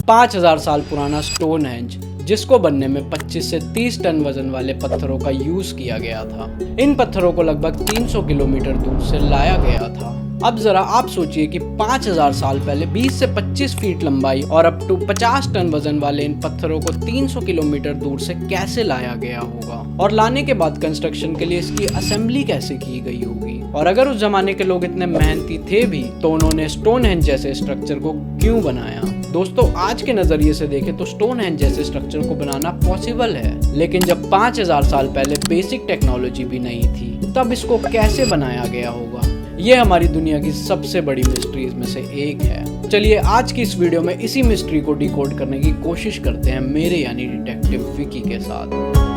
5000 साल पुराना स्टोनहेंज, जिसको बनने में 25 से 30 टन वजन वाले पत्थरों का यूज किया गया था। इन पत्थरों को लगभग 300 किलोमीटर दूर से लाया गया था। अब जरा आप सोचिए कि 5000 साल पहले 20 से 25 फीट लंबाई और अप टू 50 टन वजन वाले इन पत्थरों को 300 किलोमीटर दूर से कैसे लाया गया होगा, और लाने के बाद कंस्ट्रक्शन के लिए इसकी असेंबली कैसे की गई होगी। और अगर उस जमाने के लोग इतने मेहनती थे भी, तो उन्होंने स्टोनहेंज जैसे स्ट्रक्चर को क्यों बनाया। दोस्तों, आज के नजरिए से देखें तो स्टोनहेंज जैसे स्ट्रक्चर को बनाना पॉसिबल है, लेकिन जब 5000 साल पहले बेसिक टेक्नोलॉजी भी नहीं थी, तब इसको कैसे बनाया गया होगा। ये हमारी दुनिया की सबसे बड़ी मिस्ट्रीज में से एक है। चलिए आज की इस वीडियो में इसी मिस्ट्री को डिकोड करने की कोशिश करते हैं मेरे यानी डिटेक्टिव विकी के साथ।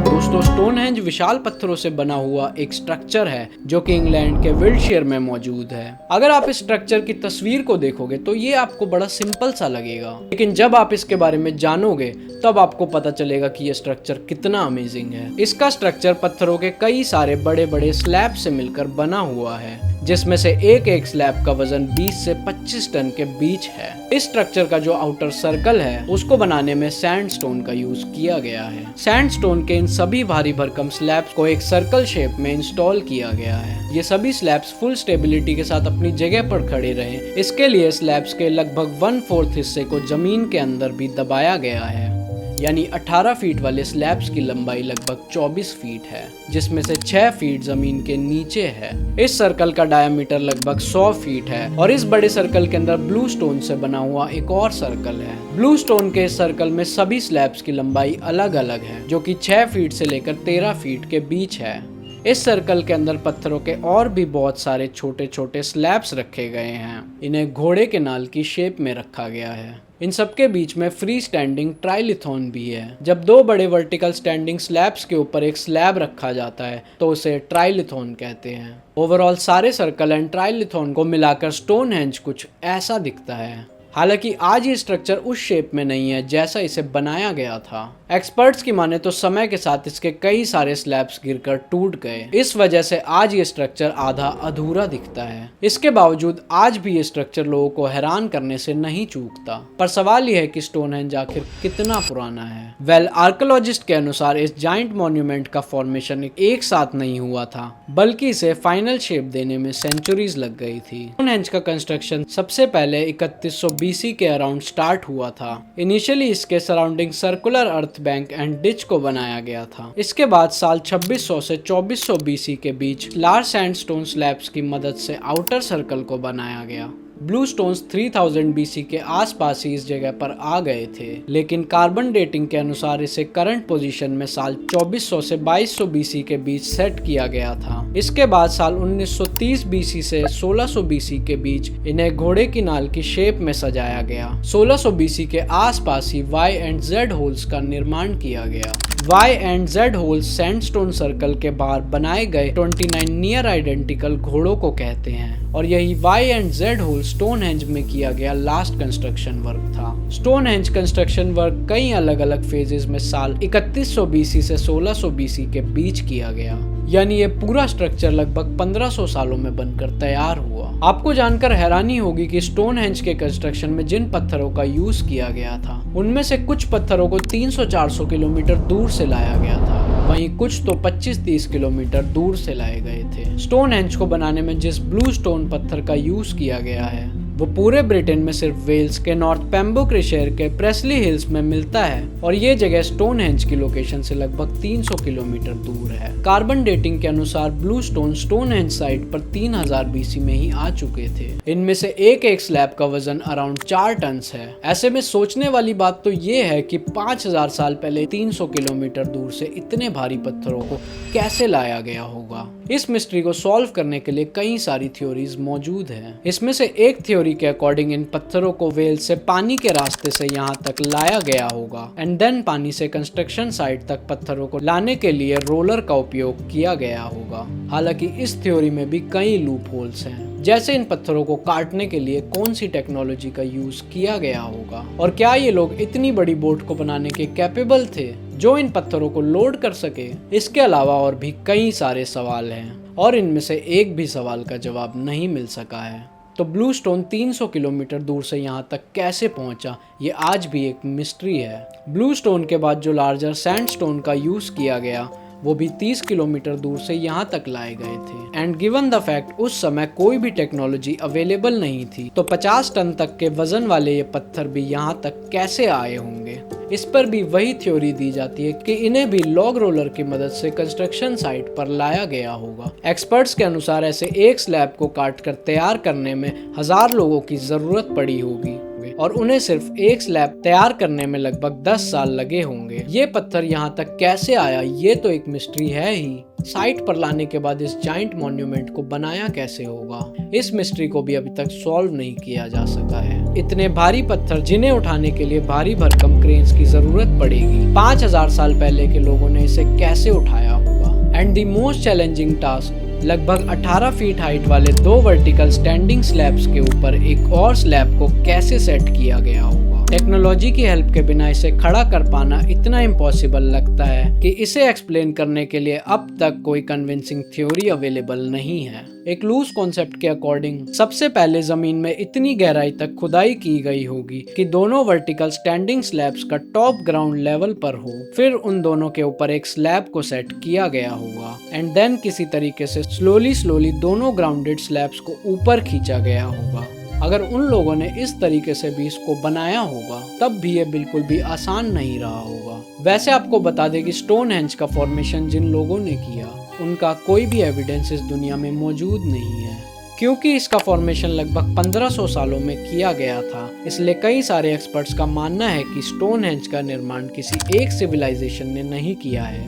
दोस्तों, स्टोनहेंज विशाल पत्थरों से बना हुआ एक स्ट्रक्चर है जो कि इंग्लैंड के विल्टशायर में मौजूद है। अगर आप इस स्ट्रक्चर की तस्वीर को देखोगे तो ये आपको बड़ा सिंपल सा लगेगा, लेकिन जब आप इसके बारे में जानोगे तब आपको पता चलेगा कि ये स्ट्रक्चर कितना अमेजिंग है। इसका स्ट्रक्चर पत्थरों के कई सारे बड़े बड़े स्लैब से मिलकर बना हुआ है, जिसमें से एक एक स्लैब का वजन 20 से 25 टन के बीच है। इस स्ट्रक्चर का जो आउटर सर्कल है, उसको बनाने में सैंडस्टोन का यूज किया गया है। सैंडस्टोन के इन सभी भारी भरकम स्लैब्स को एक सर्कल शेप में इंस्टॉल किया गया है। ये सभी स्लैब्स फुल स्टेबिलिटी के साथ अपनी जगह पर खड़े रहे, इसके लिए स्लैब्स के लगभग 1/4 हिस्से को जमीन के अंदर भी दबाया गया है। यानी 18 फीट वाले स्लैब्स की लंबाई लगभग 24 फीट है, जिसमें से 6 फीट जमीन के नीचे है। इस सर्कल का डायमीटर लगभग 100 फीट है और इस बड़े सर्कल के अंदर ब्लू स्टोन से बना हुआ एक और सर्कल है। ब्लू स्टोन के इस सर्कल में सभी स्लैब्स की लंबाई अलग अलग है, जो कि 6 फीट से लेकर 13 फीट के बीच है। इस सर्कल के अंदर पत्थरों के और भी बहुत सारे छोटे छोटे स्लैब्स रखे गए हैं। इन्हें घोड़े के नाल की शेप में रखा गया है। इन सबके बीच में फ्री स्टैंडिंग ट्राइलिथॉन भी है। जब दो बड़े वर्टिकल स्टैंडिंग स्लैब्स के ऊपर एक स्लैब रखा जाता है तो उसे ट्राइलिथॉन कहते हैं। ओवरऑल सारे सर्कल एंड ट्राइलिथॉन को मिलाकर स्टोनहेंज कुछ ऐसा दिखता है। हालांकि आज ये स्ट्रक्चर उस शेप में नहीं है जैसा इसे बनाया गया था। एक्सपर्ट्स की माने तो समय के साथ इसके कई सारे स्लैब्स गिरकर टूट गए। इस वजह से आज ये स्ट्रक्चर आधा अधूरा दिखता है। इसके बावजूद आज भी ये स्ट्रक्चर लोगों को हैरान करने से नहीं चूकता। पर सवाल यह है कि स्टोनहेंज आखिर कितना पुराना है। वेल, आर्कियोलॉजिस्ट के अनुसार इस जाइंट मॉन्यूमेंट का फॉर्मेशन एक साथ नहीं हुआ था, बल्कि इसे फाइनल शेप देने में सेंचुरीज लग गई थी। स्टोनहेंज का कंस्ट्रक्शन सबसे पहले 3100 BC के अराउंड स्टार्ट हुआ था। इनिशियली इसके surrounding circular earth bank and ditch को बनाया गया था। इसके बाद साल 2600 से 2400 BC के बीच लार्ज सैंडस्टोन स्लैब्स की मदद से आउटर सर्कल को बनाया गया। ब्लू स्टोन्स 3000 BC के आसपास ही इस जगह पर आ गए थे, लेकिन कार्बन डेटिंग के अनुसार इसे करंट पोजीशन में साल 2400 से 2200 BC के बीच सेट किया गया था। इसके बाद साल 1930 BC से 1600 BC के बीच इन्हें घोड़े की नाल की शेप में सजाया गया। 1600 BC के आसपास ही Y एंड Z होल्स का निर्माण किया गया। Y and Z holes sandstone circle के बाहर बनाए गए 29 नियर आइडेंटिकल घोड़ों को कहते हैं, और यही Y and Z hole Stonehenge में किया गया लास्ट कंस्ट्रक्शन वर्क था। स्टोनहेंज कंस्ट्रक्शन वर्क कई अलग अलग फेजेस में साल 3100 BC से 1600 BC के बीच किया गया। यानी ये पूरा स्ट्रक्चर लगभग 1500 सालों में बनकर तैयार हुआ। आपको जानकर हैरानी होगी कि स्टोनहेंज के कंस्ट्रक्शन में जिन पत्थरों का यूज किया गया था, उनमें से कुछ पत्थरों को 300-400 किलोमीटर दूर से लाया गया था, वहीं कुछ तो 25-30 किलोमीटर दूर से लाए गए थे। स्टोनहेंज को बनाने में जिस ब्लू स्टोन पत्थर का यूज किया गया है, वो पूरे ब्रिटेन में सिर्फ वेल्स के नॉर्थ पेम्ब्रोकशायर के प्रेस्ली हिल्स में मिलता है, और ये जगह स्टोनहेंज की लोकेशन से लगभग 300 किलोमीटर दूर है। कार्बन डेटिंग के अनुसार ब्लू स्टोन स्टोनहेंज साइट पर 3000 BC में ही आ चुके थे। इनमें से एक एक स्लैब का वजन अराउंड 4 टन है। ऐसे में सोचने वाली बात तो ये है कि 5000 साल पहले 300 किलोमीटर दूर से इतने भारी पत्थरों को कैसे लाया गया होगा। इस मिस्ट्री को सॉल्व करने के लिए कई सारी थ्योरीज मौजूद हैं। इसमें से एक थ्योरी के अकॉर्डिंग इन पत्थरों को वेल से पानी के रास्ते से यहाँ तक लाया गया होगा एंड देन पानी से कंस्ट्रक्शन साइट तक पत्थरों को लाने के लिए रोलर का उपयोग किया गया होगा। हालांकि इस थ्योरी में भी कई लूप होल्स हैं, जैसे इन पत्थरों को काटने के लिए कौन सी टेक्नोलॉजी का यूज किया गया होगा, और क्या ये लोग इतनी बड़ी बोट को बनाने के कैपेबल थे जो इन पत्थरों को लोड कर सके। इसके अलावा और भी कई सारे सवाल हैं और इनमें से एक भी सवाल का जवाब नहीं मिल सका है। तो ब्लू स्टोन 300 किलोमीटर दूर से यहाँ तक कैसे पहुँचा, ये आज भी एक मिस्ट्री है। ब्लू स्टोन के बाद जो लार्जर सैंडस्टोन का यूज किया गया वो भी 30 किलोमीटर दूर से यहाँ तक लाए गए थे। एंड गिवन द फैक्ट उस समय कोई भी टेक्नोलॉजी अवेलेबल नहीं थी, तो 50 टन तक के वजन वाले ये पत्थर भी यहाँ तक कैसे आए होंगे। इस पर भी वही थ्योरी दी जाती है कि इन्हें भी लॉग रोलर की मदद से कंस्ट्रक्शन साइट पर लाया गया होगा। एक्सपर्ट्स के अनुसार ऐसे एक स्लैब को काट कर तैयार करने में 1000 लोगों की जरूरत पड़ी होगी और उन्हें सिर्फ एक स्लैब तैयार करने में लगभग 10 साल लगे होंगे। ये पत्थर यहाँ तक कैसे आया, ये तो एक मिस्ट्री है ही। साइट पर लाने के बाद इस जाइंट मॉन्यूमेंट को बनाया कैसे होगा, इस मिस्ट्री को भी अभी तक सॉल्व नहीं किया जा सका है। इतने भारी पत्थर जिन्हें उठाने के लिए भारी भरकम क्रेन्स की जरूरत पड़ेगी। 5000 साल पहले के लोगों ने इसे कैसे उठाया होगा। And the most challenging task, लगभग 18 फीट हाइट वाले 2 वर्टिकल स्टैंडिंग स्लैब्स के ऊपर एक और स्लैब को कैसे सेट किया गया होगा। टेक्नोलॉजी की हेल्प के बिना इसे खड़ा कर पाना इतना इम्पॉसिबल लगता है कि इसे एक्सप्लेन करने के लिए अब तक कोई कन्विंसिंग थ्योरी अवेलेबल नहीं है। एक लूज कॉन्सेप्ट के अकॉर्डिंग सबसे पहले जमीन में इतनी गहराई तक खुदाई की गई होगी कि दोनों वर्टिकल स्टैंडिंग स्लैब्स का टॉप ग्राउंड लेवल पर हो, फिर उन दोनों के ऊपर एक स्लैब को सेट किया गया होगा एंड देन किसी तरीके से स्लोली दोनों ग्राउंडेड स्लैब्स को ऊपर खींचा गया होगा। अगर उन लोगों ने इस तरीके से भी इसको बनाया होगा तब भी ये बिल्कुल भी आसान नहीं रहा होगा। वैसे आपको बता दें कि स्टोनहेंज का फॉर्मेशन जिन लोगों ने किया उनका कोई भी एविडेंस इस दुनिया में मौजूद नहीं है, क्योंकि इसका फॉर्मेशन लगभग 1500 सालों में किया गया था। इसलिए कई सारे एक्सपर्ट्स का मानना है कि स्टोनहेंज का निर्माण किसी एक सिविलाइजेशन ने नहीं किया है।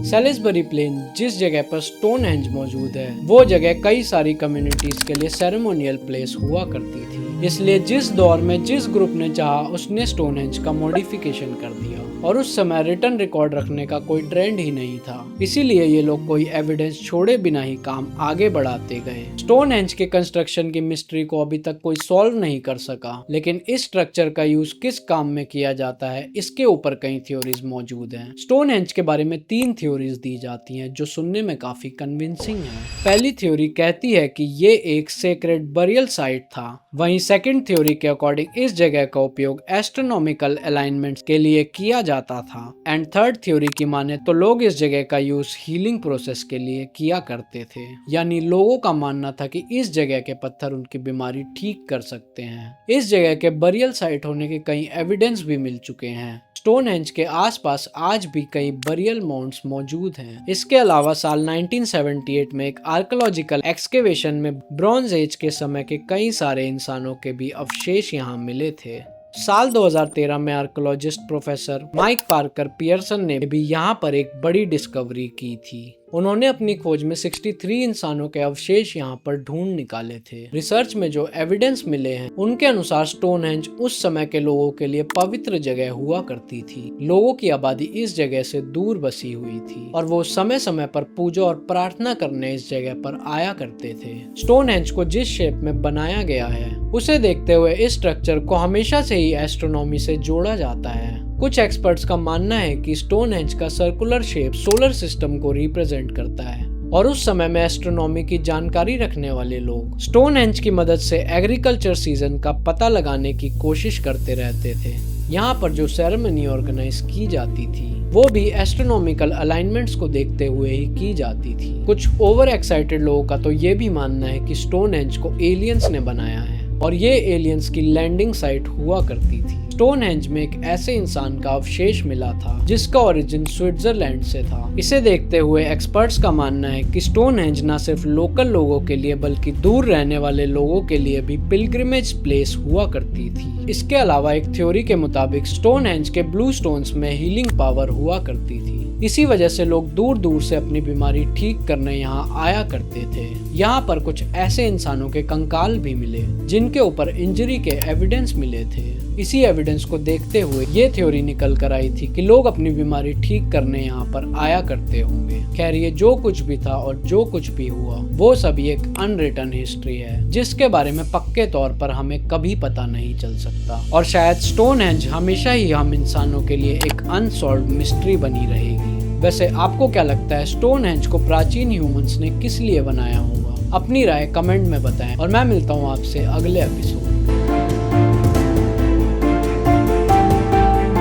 सेलिसबरी प्लेन जिस जगह पर स्टोनहेंज मौजूद है वो जगह कई सारी कम्युनिटीज के लिए सेरेमोनियल प्लेस हुआ करती थी, इसलिए जिस दौर में जिस ग्रुप ने चाहा उसने स्टोनहेंज का मॉडिफिकेशन कर दिया और उस समय रिटर्न रिकॉर्ड रखने का कोई ट्रेंड ही नहीं था। इसीलिए ये लोग कोई एविडेंस छोड़े बिना ही काम आगे बढ़ाते गए। स्टोनहेंज के कंस्ट्रक्शन की मिस्ट्री को अभी तक कोई सॉल्व नहीं कर सका, लेकिन इस स्ट्रक्चर का यूज किस काम में किया जाता है इसके ऊपर कई थ्योरीज मौजूद हैं। स्टोनहेंज के बारे में 3 थ्योरीज दी जाती हैं जो सुनने में काफी कन्विंसिंग है। पहली थ्योरी कहती है कि ये एक सेक्रेड बरियल साइट था। वहीं सेकंड थ्योरी के अकॉर्डिंग इस जगह का उपयोग एस्ट्रोनॉमिकल अलाइनमेंट्स के लिए किया जाता था। एंड थर्ड थ्योरी की माने तो लोग इस जगह का यूज हीलिंग प्रोसेस के लिए किया करते थे, यानी लोगों का मानना था कि इस जगह के पत्थर उनकी बीमारी ठीक कर सकते हैं। इस जगह के बरियल साइट होने के कई एविडेंस भी मिल चुके हैं। स्टोनहेंज के आसपास आज भी कई बरियल माउंट्स मौजूद हैं। इसके अलावा साल 1978 में एक आर्कियोलॉजिकल एक्सकेवेशन में ब्रॉन्ज एज के समय के कई सारे इंसानों के भी अवशेष यहाँ मिले थे। साल 2013 में archaeologist professor Mike Parker Pearson ने भी यहाँ पर एक बड़ी डिस्कवरी की थी। उन्होंने अपनी खोज में 63 इंसानों के अवशेष यहाँ पर ढूंढ निकाले थे। रिसर्च में जो एविडेंस मिले हैं उनके अनुसार स्टोनहेंज उस समय के लोगों के लिए पवित्र जगह हुआ करती थी। लोगों की आबादी इस जगह से दूर बसी हुई थी और वो समय समय पर पूजा और प्रार्थना करने इस जगह पर आया करते थे। स्टोनहेंज को जिस शेप में बनाया गया है उसे देखते हुए इस स्ट्रक्चर को हमेशा से ही एस्ट्रोनॉमी से जोड़ा जाता है। कुछ एक्सपर्ट्स का मानना है कि स्टोनहेंज का सर्कुलर शेप सोलर सिस्टम को रिप्रेजेंट करता है और उस समय में एस्ट्रोनॉमी की जानकारी रखने वाले लोग स्टोनहेंज की मदद से एग्रीकल्चर सीजन का पता लगाने की कोशिश करते रहते थे। यहाँ पर जो सेरेमनी ऑर्गेनाइज की जाती थी वो भी एस्ट्रोनॉमिकल अलाइनमेंट्स को देखते हुए ही की जाती थी। कुछ ओवर एक्साइटेड लोगों का तो ये भी मानना है कि स्टोनहेंज को एलियंस ने बनाया है और ये एलियंस की लैंडिंग साइट हुआ करती थी। स्टोनहेंज में एक ऐसे इंसान का अवशेष मिला था जिसका ओरिजिन स्विट्जरलैंड से था। इसे देखते हुए एक्सपर्ट्स का मानना है कि स्टोनहेंज न सिर्फ लोकल लोगों के लिए बल्कि दूर रहने वाले लोगों के लिए भी पिलग्रिमेज प्लेस हुआ करती थी। इसके अलावा एक थ्योरी के मुताबिक स्टोनहेंज के ब्लू स्टोन्स में हीलिंग पावर हुआ करती थी। इसी वजह से लोग दूर दूर से अपनी बीमारी ठीक करने यहाँ आया करते थे। यहाँ पर कुछ ऐसे इंसानों के कंकाल भी मिले जिनके ऊपर इंजरी के एविडेंस मिले थे। इसी एविडेंस को देखते हुए ये थ्योरी निकल कर आई थी कि लोग अपनी बीमारी ठीक करने यहाँ पर आया करते होंगे। खैर ये जो कुछ भी था और जो कुछ भी हुआ वो सभी एक अनरिटन हिस्ट्री है जिसके बारे में पक्के तौर पर हमें कभी पता नहीं चल सकता और शायद स्टोनहेंज हमेशा ही हम इंसानों के लिए एक अनसॉल्व्ड मिस्ट्री बनी रहेगी। वैसे आपको क्या लगता है स्टोनहेंज को प्राचीन ह्यूमंस ने किस लिए बनाया होगा? अपनी राय कमेंट में बताएं और मैं मिलता हूँ आपसे अगले एपिसोड।